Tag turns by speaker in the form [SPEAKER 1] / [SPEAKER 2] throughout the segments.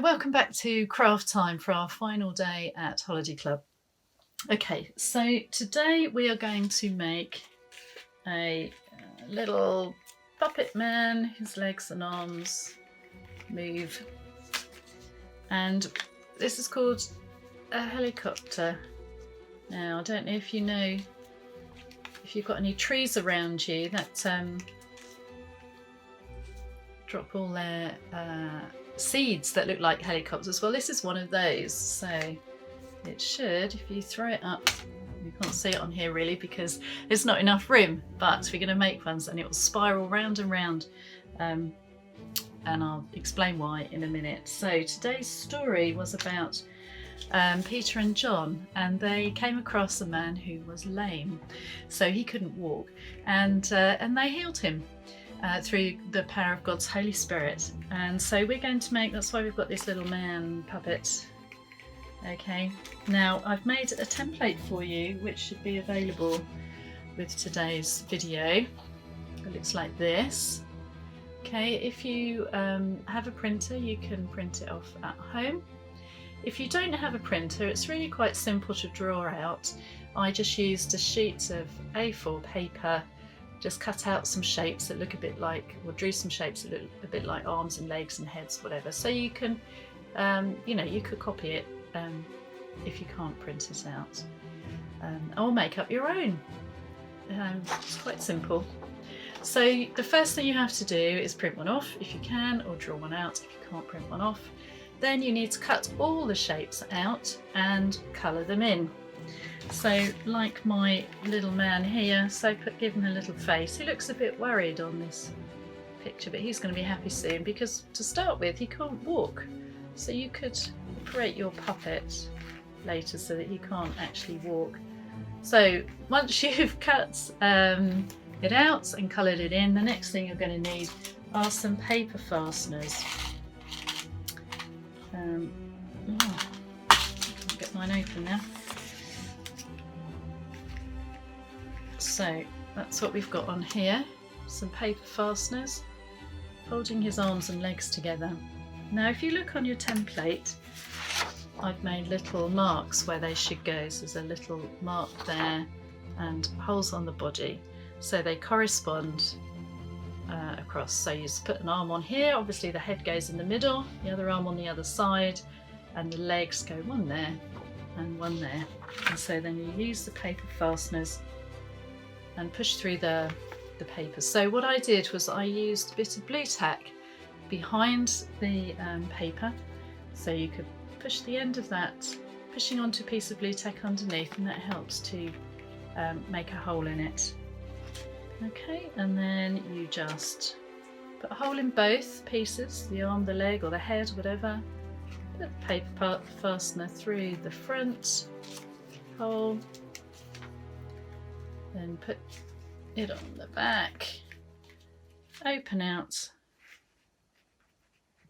[SPEAKER 1] welcome back to craft time for our final day at Holiday Club. Okay, so today we are going to make a little puppet man. His legs and arms move, and this is called a helicopter. Now I don't know if you know, if you've got any trees around you that drop all their seeds that look like helicopters. Well, this is one of those, so it should, if you throw it up, you can't see it on here really because there's not enough room, but we're going to make ones and it will spiral round and round, and I'll explain why in a minute. So today's story was about Peter and John, and they came across a man who was lame, so he couldn't walk, and they healed him through the power of God's Holy Spirit. And so we're going to make, that's why we've got this little man puppet. Okay, now I've made a template for you which should be available with today's video. It looks like this. Okay, if you have a printer, you can print it off at home. If you don't have a printer, it's really quite simple to draw out. I just used a sheet of A4 paper, just cut out some shapes that look a bit like, or drew some shapes that look a bit like arms and legs and heads, whatever. So you can, you could copy it if you can't print it out, or make up your own. It's quite simple. So the first thing you have to do is print one off if you can, or draw one out if you can't print one off. Then you need to cut all the shapes out and colour them in. So like my little man here, so give him a little face. He looks a bit worried on this picture, but he's going to be happy soon because to start with he can't walk. So you could create your puppet later so that he can't actually walk. So once you've cut it out and coloured it in, the next thing you're going to need are some paper fasteners. I'll get mine open now. So that's what we've got on here, some paper fasteners, holding his arms and legs together. Now if you look on your template, I've made little marks where they should go. So there's a little mark there and holes on the body, so they correspond across. So you just put an arm on here, obviously the head goes in the middle, the other arm on the other side, and the legs go one there and one there. And so then you use the paper fasteners and push through the paper. So what I did was I used a bit of blue tack behind the paper, so you could push the end of that, pushing onto a piece of blue tack underneath, and that helps to make a hole in it. Okay, and then you just put a hole in both pieces, the arm, the leg, or the head, whatever. Put the paper fastener through the front hole, then put it on the back, open out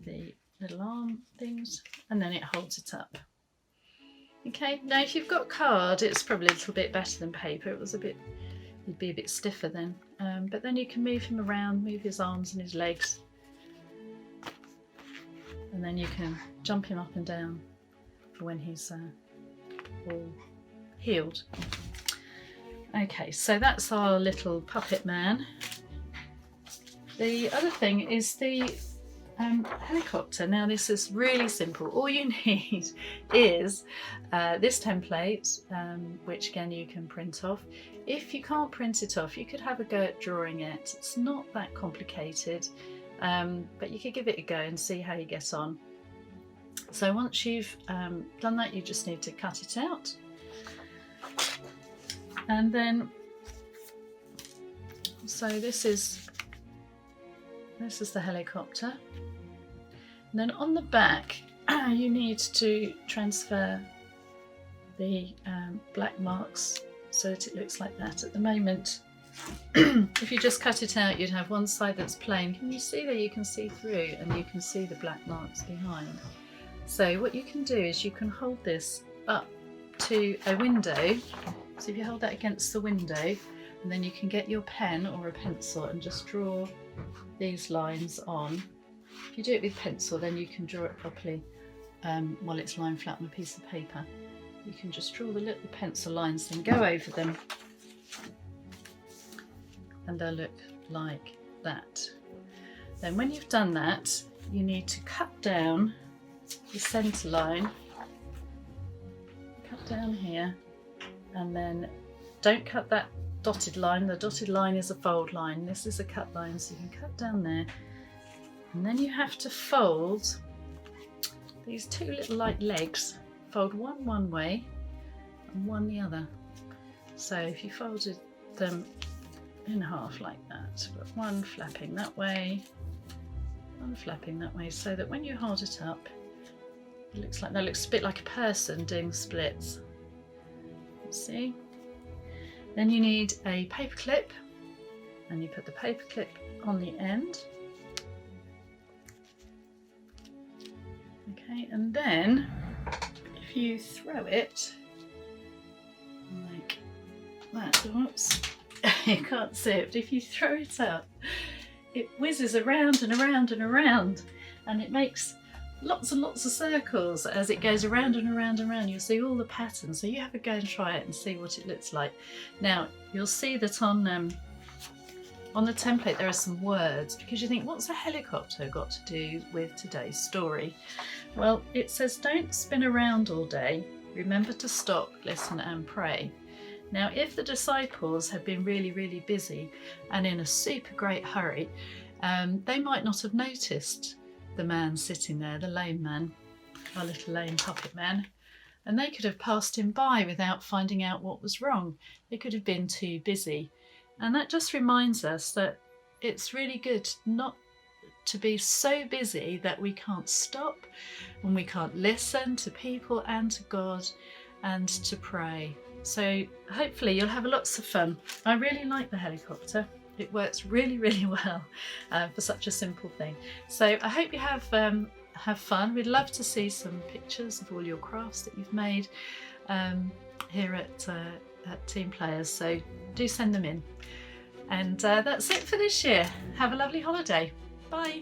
[SPEAKER 1] the little arm things, and then it holds it up. Okay, now if you've got card, it's probably a little bit better than paper. It'd be a bit stiffer then, but then you can move him around, move his arms and his legs, and then you can jump him up and down for when he's all healed. Okay, so that's our little puppet man. The other thing is the helicopter. Now this is really simple. All you need is this template, which again you can print off. If you can't print it off, you could have a go at drawing it. It's not that complicated, but you could give it a go and see how you get on. So once you've done that, you just need to cut it out. And then, so this is the helicopter. And then on the back, you need to transfer the black marks so that it looks like that. At the moment, if you just cut it out, you'd have one side that's plain. Can you see there? You can see through, and you can see the black marks behind. So what you can do is you can hold this up to a window. So if you hold that against the window, and then you can get your pen or a pencil and just draw these lines on. If you do it with pencil, then you can draw it properly while it's lying flat on a piece of paper. You can just draw the little pencil lines and go over them, and they'll look like that. Then when you've done that, you need to cut down the centre line, cut down here, and then don't cut that dotted line. The dotted line is a fold line, this is a cut line, so you can cut down there. And then you have to fold these two little like legs, fold one way and one the other. So if you folded them in half like that, but one flapping that way, one flapping that way, so that when you hold it up, it looks like, that looks a bit like a person doing splits. See? Then you need a paper clip, and you put the paper clip on the end. Okay, and then if you throw it like that, whoops, you can't see it, but if you throw it up, it whizzes around and around and around, and it makes lots and lots of circles as it goes around and around and around. You'll see all the patterns, so you have a go and try it and see what it looks like. Now you'll see that on the template there are some words, because you think, what's a helicopter got to do with today's story? Well, it says, don't spin around all day, remember to stop, listen and pray. Now if the disciples had been really, really busy and in a super great hurry, they might not have noticed the man sitting there, the lame man, our little lame puppet man, and they could have passed him by without finding out what was wrong. They could have been too busy. And that just reminds us that it's really good not to be so busy that we can't stop and we can't listen to people and to God and to pray. So hopefully you'll have lots of fun. I really like the helicopter. It works really, really well for such a simple thing. So I hope you have fun. We'd love to see some pictures of all your crafts that you've made here at Team Players. So do send them in. And that's it for this year. Have a lovely holiday. Bye.